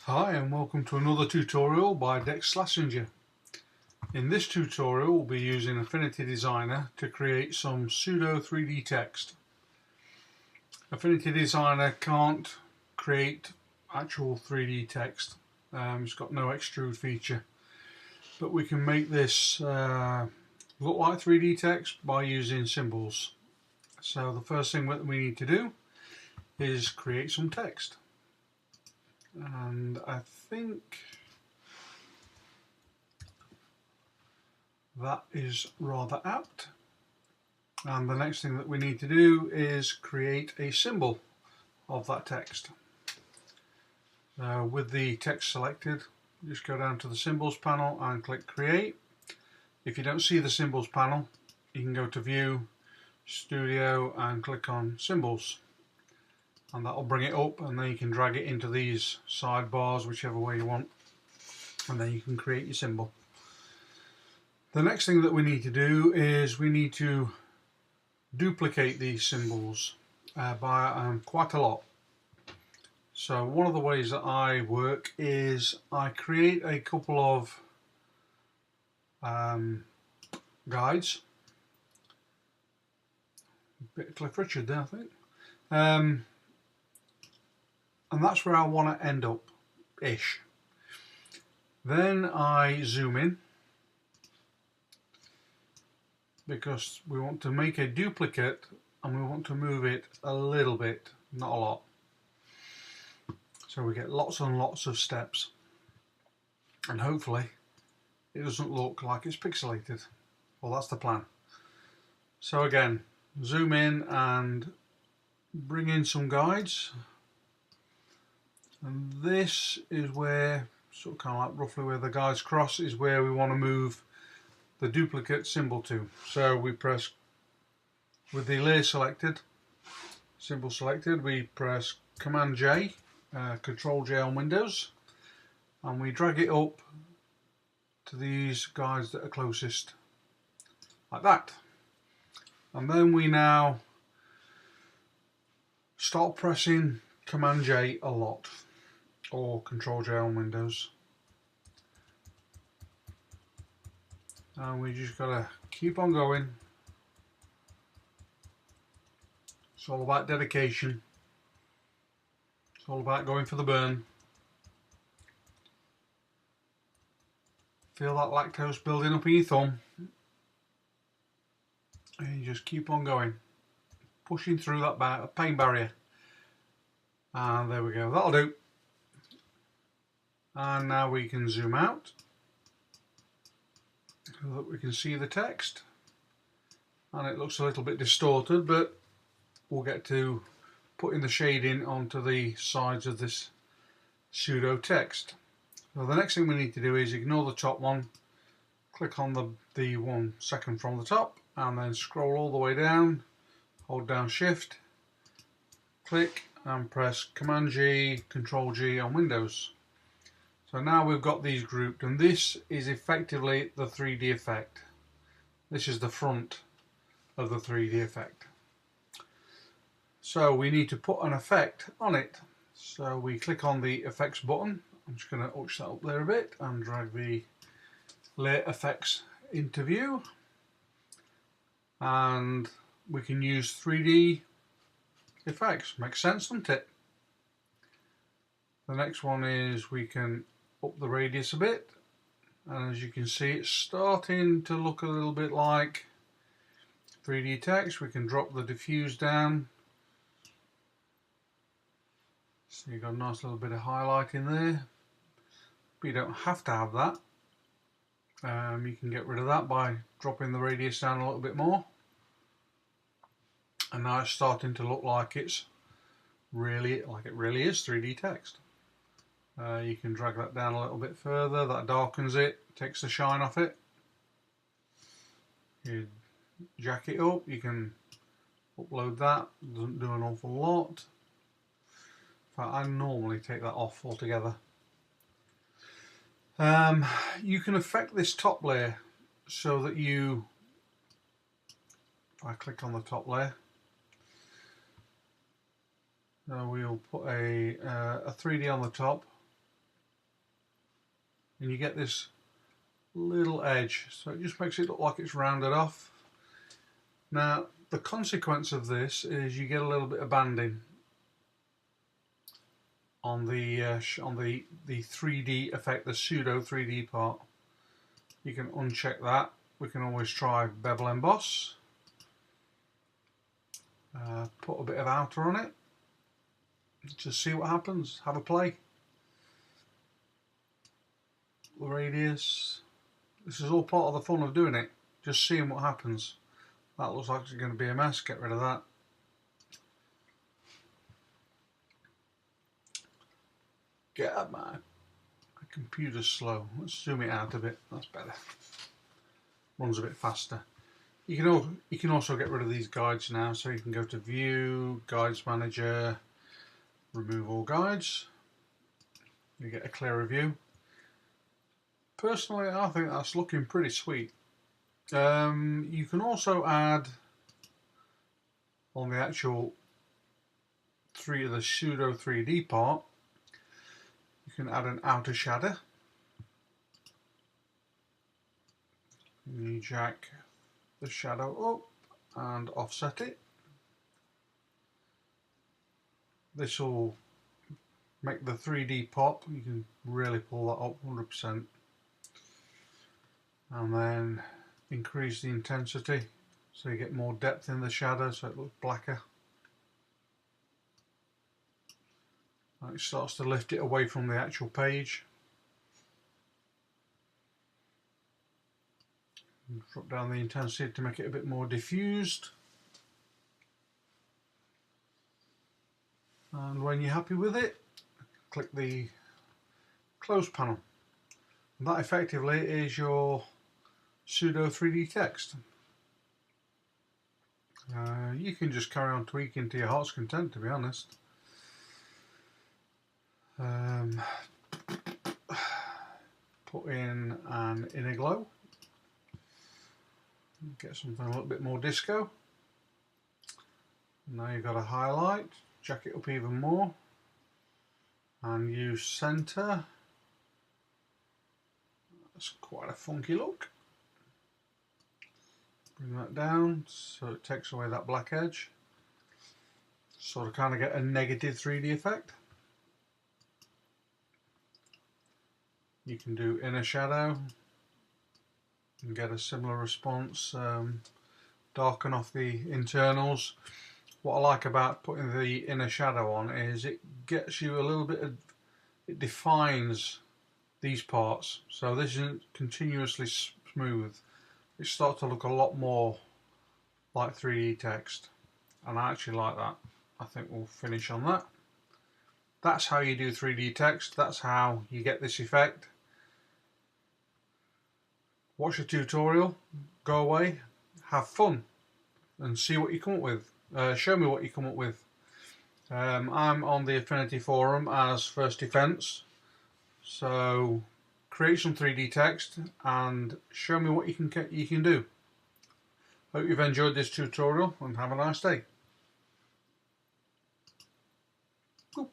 Hi and welcome to another tutorial by Dex Schlesinger. In this tutorial we'll be using Affinity Designer to create some pseudo 3D text. Affinity Designer can't create actual 3D text, it's got no extrude feature, but we can make this look like 3D text by using symbols. So the first thing that we need to do is create some text. And I think that is rather apt. And the next thing that we need to do is create a symbol of that text. With the text selected, just go down to the symbols panel and click create. If you don't see the symbols panel, you can go to view, studio and click on symbols. And that'll bring it up, and then you can drag it into these sidebars whichever way you want, and then you can create your symbol. The next thing that we need to do is we need to duplicate these symbols by quite a lot. So one of the ways that I work is I create a couple of guides. A bit of Cliff Richard there, I think. And that's where I want to end up ish. Then I zoom in because we want to make a duplicate and we want to move it a little bit, not a lot. So we get lots and lots of steps, and hopefully it doesn't look like it's pixelated. Well, that's the plan. So again, zoom in and bring in some guides. And this is where, sort of kind of like roughly where the guides cross, is where we want to move the duplicate symbol to. So we press, with the layer selected, symbol selected, we press Command J, Control J on Windows, and we drag it up to these guides that are closest, like that. And then we now start pressing Command J a lot, or Control J on Windows, and we just gotta keep on going. It's all about dedication, it's all about going for the burn. Feel that lactose building up in your thumb, and you just keep on going, pushing through that pain barrier. And there we go, that'll do. And now we can zoom out so that we can see the text, and it looks a little bit distorted, but we'll get to putting the shading onto the sides of this pseudo text. So the next thing we need to do is ignore the top one, click on the 1 second from the top, and then scroll all the way down, hold down Shift, click and press Command G, Control G on Windows. So now we've got these grouped, and this is effectively the 3D effect. This is the front of the 3D effect. So we need to put an effect on it. So we click on the effects button. I'm just going to ush that up there a bit and drag the layer effects into view. And we can use 3D effects. Makes sense, doesn't it? The next one is we can up the radius a bit, and as you can see it's starting to look a little bit like 3D text. We can drop the diffuse down, so you've got a nice little bit of highlight in there, but you don't have to have that. You can get rid of that by dropping the radius down a little bit more, and now it's starting to look like it really is 3D text. You can drag that down a little bit further, that darkens it, takes the shine off it. You jack it up, you can upload that, doesn't do an awful lot. In fact, I normally take that off altogether. You can affect this top layer so that if I click on the top layer, we'll put a 3D on the top, and you get this little edge, so it just makes it look like it's rounded off. Now the consequence of this is you get a little bit of banding on the 3D effect, the pseudo 3D part. You can uncheck that. We can always try bevel emboss. Put a bit of outer on it. Just see what happens. Have a play. The radius. This is all part of the fun of doing it. Just seeing what happens. That looks like it's going to be a mess. Get rid of that. Get up, my computer's slow. Let's zoom it out a bit. That's better. Runs a bit faster. You can also get rid of these guides now. So you can go to View, Guides Manager, remove all guides. You get a clearer view. Personally, I think that's looking pretty sweet. You can also add on the actual the pseudo 3D part. You can add an outer shadow. You jack the shadow up and offset it. This will make the 3D pop. You can really pull that up 100%. And then increase the intensity so you get more depth in the shadow, so it looks blacker. And it starts to lift it away from the actual page. Drop down the intensity to make it a bit more diffused. And when you're happy with it, click the close panel. And that effectively is your pseudo 3D text. You can just carry on tweaking to your heart's content, to be honest. Put in an inner glow. Get something a little bit more disco. Now you've got a highlight. Jack it up even more. And use center. That's quite a funky look. Bring that down so it takes away that black edge. Sort of kind of get a negative 3D effect. You can do inner shadow and get a similar response. Darken off the internals. What I like about putting the inner shadow on is it gets you a little bit of, it defines these parts. So this isn't continuously smooth. It starts to look a lot more like 3D text, and I actually like that. I think we'll finish on that. That's how you do 3D text. That's how you get this effect. Watch the tutorial, go away, have fun, and see what you come up with. Show me what you come up with. I'm on the Affinity forum as First Defense, so create some 3D text and show me what you can do. Hope you've enjoyed this tutorial and have a nice day. Boop.